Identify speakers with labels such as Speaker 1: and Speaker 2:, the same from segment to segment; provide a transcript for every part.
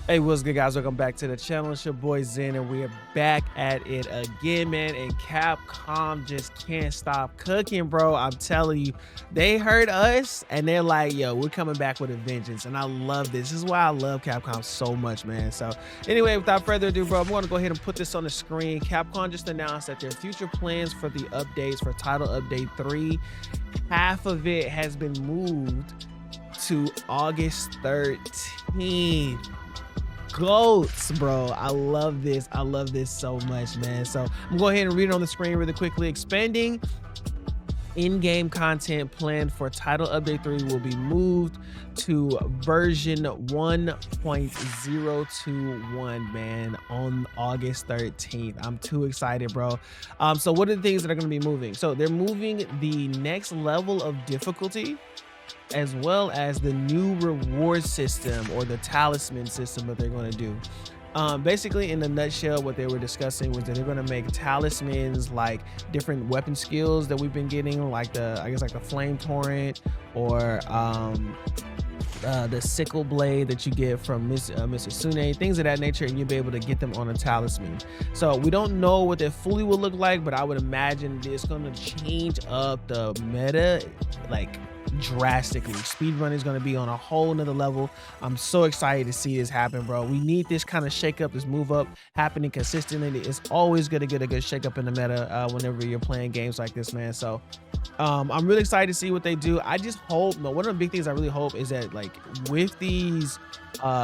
Speaker 1: Hey, what's good, guys? Welcome back to the channel. It's your boy Zen, and we are back at it again, man. And Capcom just can't stop cooking, bro. I'm telling you, they heard us and they're like, yo, we're coming back with a vengeance. And I love this. This is why I love Capcom so much, man. So, anyway, without further ado, bro, I'm going to go ahead and put this on the screen. Capcom just announced that their future plans for the updates for Title Update 3, half of it has been moved to August 13th. Goats, bro. I love this. I love this so much, man. So I'm gonna go ahead and read it on the screen really quickly. Expanding in-game content planned for Title Update 3 will be moved to version 1.021, man, on August 13th. I'm too excited, bro. So what are the things that are going to be moving? So they're moving the next level of difficulty, as well as the new reward system, or the talisman system that they're going to do. Basically, in a nutshell, what they were discussing was that they're going to make talismans like different weapon skills that we've been getting, like the flame torrent, or the sickle blade that you get from Mr. Sune, things of that nature, and you'll be able to get them on a talisman. So we don't know what that fully will look like, but I would imagine it's going to change up the meta like drastically. Speedrunning is going to be on a whole nother level. I'm so excited to see this happen, bro. We need this kind of shake up, this move up happening consistently. It's always going to get a good shake up in the meta whenever you're playing games like this, man. So I'm really excited to see what they do. I just hope, one of the big things I really hope is that, like, with these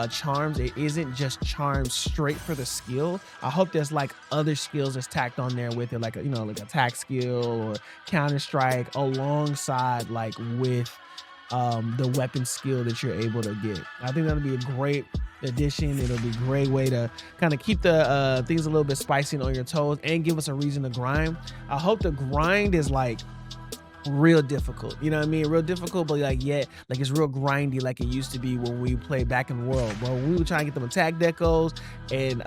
Speaker 1: charms, it isn't just charms straight for the skill. I hope there's like other skills that's tacked on there with it, like like attack skill or counter strike alongside, like, with the weapon skill that you're able to get. I think that'll be a great addition. It'll be a great way to kind of keep the things a little bit spicy and on your toes and give us a reason to grind. I hope the grind is like real difficult, you know what I mean? Real difficult, but like, yeah, like it's real grindy like it used to be when we played back in World, bro. We were trying to get them attack decos and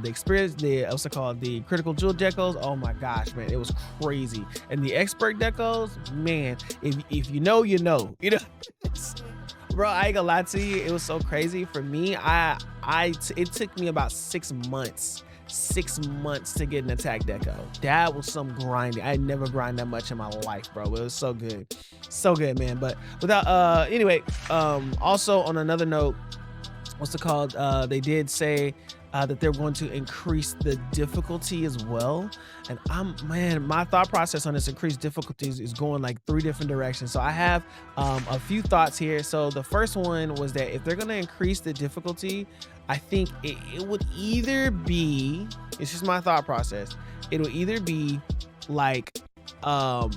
Speaker 1: the experience, what's it called, the critical jewel decos. Oh my gosh, man, it was crazy. And the expert decos, man, if you know, you know. Bro, I ain't gonna lie to you, it was so crazy for me. It took me about 6 months to get an attack deco. That was some grinding. I never grind that much in my life, bro. It was so good, man. But without anyway, also on another note, what's it called, they did say that they're going to increase the difficulty as well. And my thought process on this increased difficulties is going like 3 different directions. So I have a few thoughts here. So the first one was that if they're going to increase the difficulty, I think it would either be, it's just my thought process, it would either be like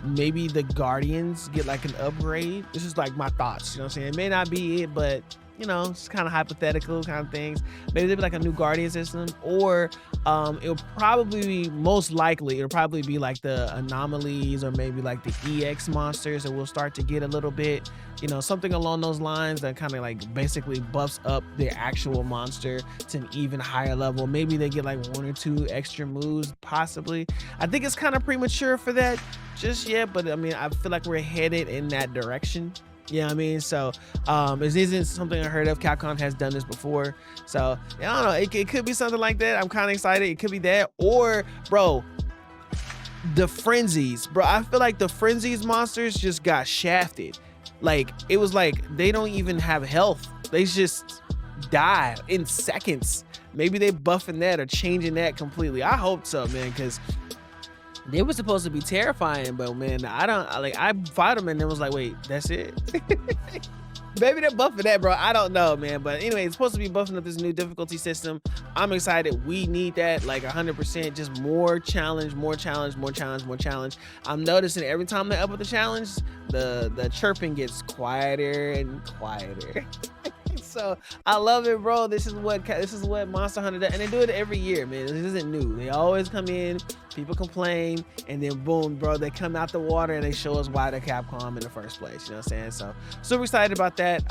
Speaker 1: maybe the Guardians get like an upgrade. This is like my thoughts, you know what I'm saying? It may not be it, but you know, it's kind of hypothetical kind of things. Maybe there'll be like a new Guardian system, or it'll probably be, most likely, it'll probably be like the anomalies, or maybe like the EX monsters that we'll start to get a little bit, you know, something along those lines that kind of like basically buffs up the actual monster to an even higher level. Maybe they get like 1 or 2 extra moves, possibly. I think it's kind of premature for that just yet, but I mean, I feel like we're headed in that direction. You know what I mean? So this isn't something I heard of. Capcom has done this before. So I don't know. It could be something like that. I'm kind of excited. It could be that. Or, bro, the frenzies. Bro, I feel like the frenzies monsters just got shafted. Like, it was like they don't even have health. They just die in seconds. Maybe they buffing that or changing that completely. I hope so, man, because they were supposed to be terrifying, but man, I fought them and it was like, wait, that's it? Maybe they're buffing that, bro. I don't know, man. But anyway, it's supposed to be buffing up this new difficulty system. I'm excited. We need that, like 100%. Just more challenge, more challenge, more challenge, more challenge. I'm noticing every time they up with the challenge, the chirping gets quieter and quieter. So I love it, bro. This is what Monster Hunter does, and they do it every year, man. This isn't new. They always come in, people complain, and then boom, bro, they come out the water and they show us why they're Capcom in the first place. You know what I'm saying? So super excited about that.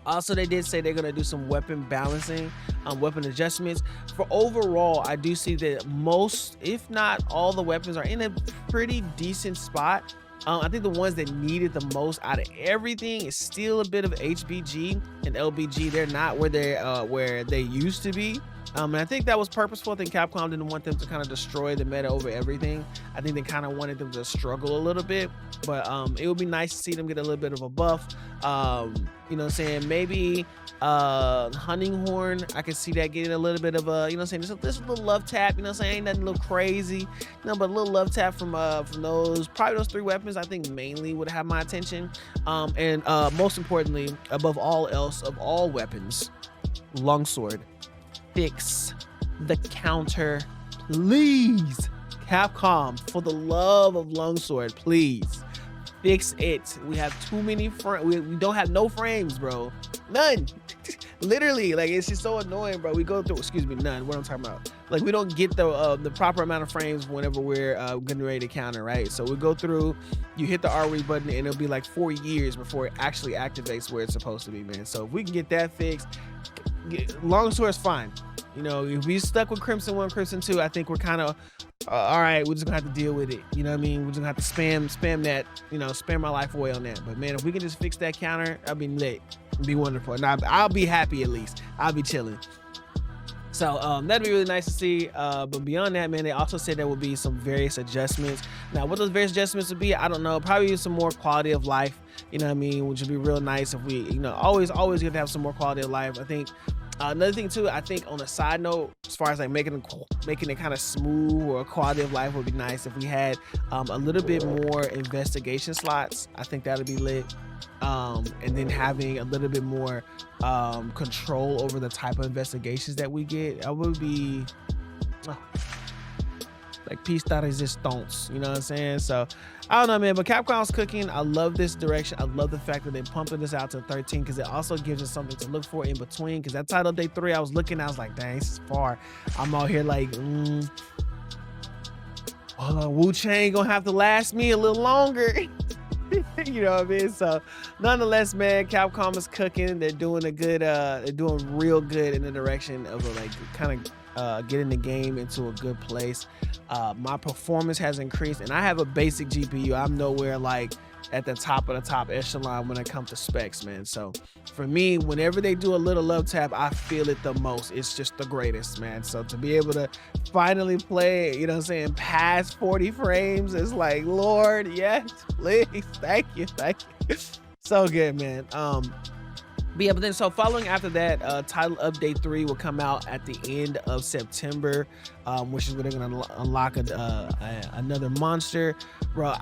Speaker 1: Also, they did say they're gonna do some weapon balancing, weapon adjustments. For overall, I do see that most, if not all, the weapons are in a pretty decent spot. I think the ones that needed the most out of everything is still a bit of HBG and LBG. They're not where they used to be. And I think that was purposeful. I think Capcom didn't want them to kind of destroy the meta over everything. I think they kind of wanted them to struggle a little bit, but it would be nice to see them get a little bit of a buff. You know what I'm saying? Maybe Hunting Horn, I could see that getting a little bit of a, you know what I'm saying, just a little love tap, you know what I'm saying? Ain't nothing a little crazy, you know, but a little love tap from those, probably those 3 weapons, I think mainly would have my attention. And most importantly, above all else, of all weapons, Longsword. Fix the counter, please. Capcom, for the love of Longsword, please fix it. We have too many we don't have no frames, bro. None. Literally, like, it's just so annoying, bro. We go through, excuse me, none. What I'm talking about, like, we don't get the proper amount of frames whenever we're getting ready to counter, right? So we go through, you hit the RE button, and it'll be like 4 years before it actually activates where it's supposed to be, man. So if we can get that fixed, Longsword's fine. You know, if we stuck with Crimson 1, Crimson 2, I think we're kind of all right. We're just gonna have to deal with it. You know what I mean? We're just gonna have to spam that. You know, spam my life away on that. But man, if we can just fix that counter, I'll be lit. It'd be wonderful. And I'll be happy at least. I'll be chilling. So that'd be really nice to see. But beyond that, man, they also said there will be some various adjustments. Now, what those various adjustments would be, I don't know. Probably some more quality of life. You know what I mean? Which would be real nice if we, you know, always get to have some more quality of life. I think. Another thing too, I think on a side note, as far as like making it kind of smooth or quality of life would be nice if we had a little bit more investigation slots. I think that'd be lit. And then having a little bit more control over the type of investigations that we get. I would be like piece de resistance, you know what I'm saying? So I don't know, man, but Capcom's cooking. I love this direction. I love the fact that they're pumping this out to 13 because it also gives us something to look for in between. Because that title day 3, I was looking, I was like, dang, this is far. I'm out here like, Wu Chang gonna have to last me a little longer. You know what I mean? So nonetheless, man, Capcom is cooking. They're doing a good, they're doing real good in the direction of like kind of getting the game into a good place. My performance has increased, and I have a basic GPU. I'm nowhere like at the top of the top echelon when it comes to specs, man. So for me, whenever they do a little love tap, I feel it the most. It's just the greatest, man. So to be able to finally play, you know what I'm saying, past 40 frames, is like, Lord, yes, please, thank you. So good, man. But yeah, but then so following after that, title update 3 will come out at the end of September, which is where they're gonna unlock another monster, bro.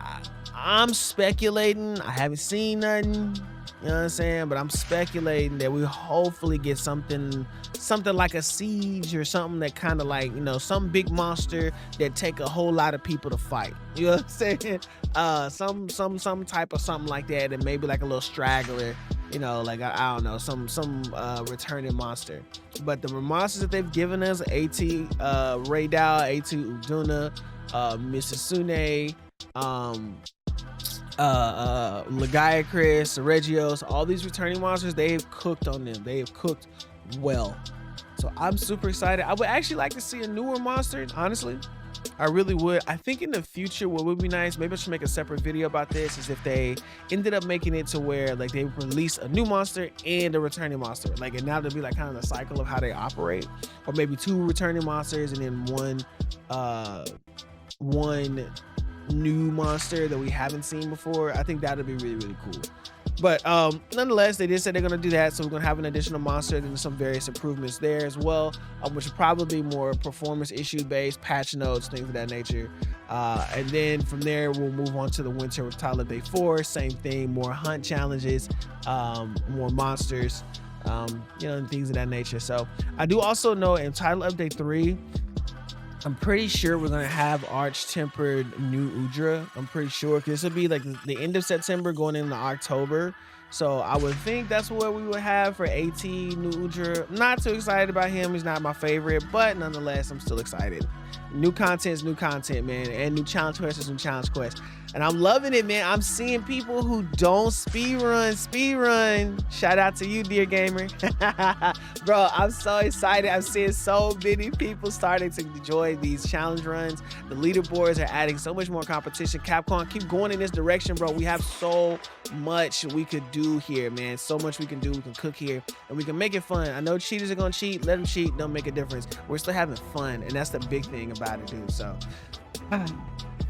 Speaker 1: I'm speculating. I haven't seen nothing, you know what I'm saying, but I'm speculating that we hopefully get something like a siege or something that kind of like, you know, some big monster that take a whole lot of people to fight. You know what I'm saying? Some type of something like that, and maybe like a little straggler. You know, like I don't know, some returning monster. But the monsters that they've given us, AT Raidao, AT Uduna, Misasune, Legiacris, Regios, all these returning monsters, they've cooked on them. They have cooked well. So I'm super excited. I would actually like to see a newer monster, honestly. I really would. I think in the future, what would be nice, maybe I should make a separate video about this, is if they ended up making it to where like they release a new monster and a returning monster. Like, and now there'll be like kind of the cycle of how they operate, or maybe 2 returning monsters and then one new monster that we haven't seen before. I think that'd be really, really cool. But nonetheless, they did say they're going to do that, so we're going to have an additional monster and some various improvements there as well, which will probably be more performance issue based, patch notes, things of that nature. And then from there, we'll move on to the winter with title update 4. Same thing, more hunt challenges, more monsters, you know, and things of that nature. So I do also know in title update 3, I'm pretty sure we're gonna have arch-tempered new Udra. I'm pretty sure, because this will be like the end of September going into October. So I would think that's what we would have for AT new Udra. I'm not too excited about him. He's not my favorite, but nonetheless, I'm still excited. New content is new content, man, and new challenge quests is new challenge quests. And I'm loving it, man. I'm seeing people who don't speedrun. Shout out to you, dear gamer. Bro, I'm so excited. I'm seeing so many people starting to enjoy these challenge runs. The leaderboards are adding so much more competition. Capcom, keep going in this direction, bro. We have so much we could do here, man. So much we can do. We can cook here, and we can make it fun. I know cheaters are gonna cheat. Let them cheat. Don't make a difference. We're still having fun, and that's the big thing about it, dude. So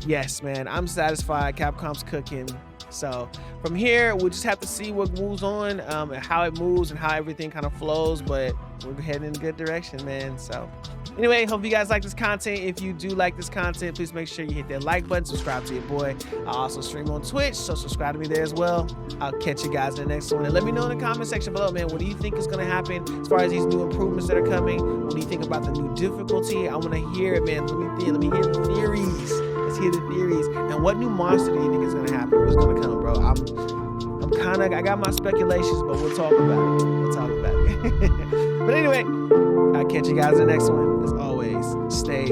Speaker 1: yes, man, I'm satisfied. Capcom's cooking. So from here, we'll just have to see what moves on, and how it moves and how everything kind of flows, but we're heading in a good direction, man. So anyway, hope you guys like this content. If you do like this content, please make sure you hit that like button, subscribe to your boy. I also stream on Twitch, so subscribe to me there as well. I'll catch you guys in the next one. And let me know in the comment section below, man, what do you think is going to happen as far as these new improvements that are coming? What do you think about the new difficulty? I want to hear it, man. Let me hear the theories. Let's hear the theories. And what new monster do you think is going to happen? What's going to come, bro? I got my speculations, but we'll talk about it. We'll talk about it. But anyway, I'll catch you guys in the next one. As always, stay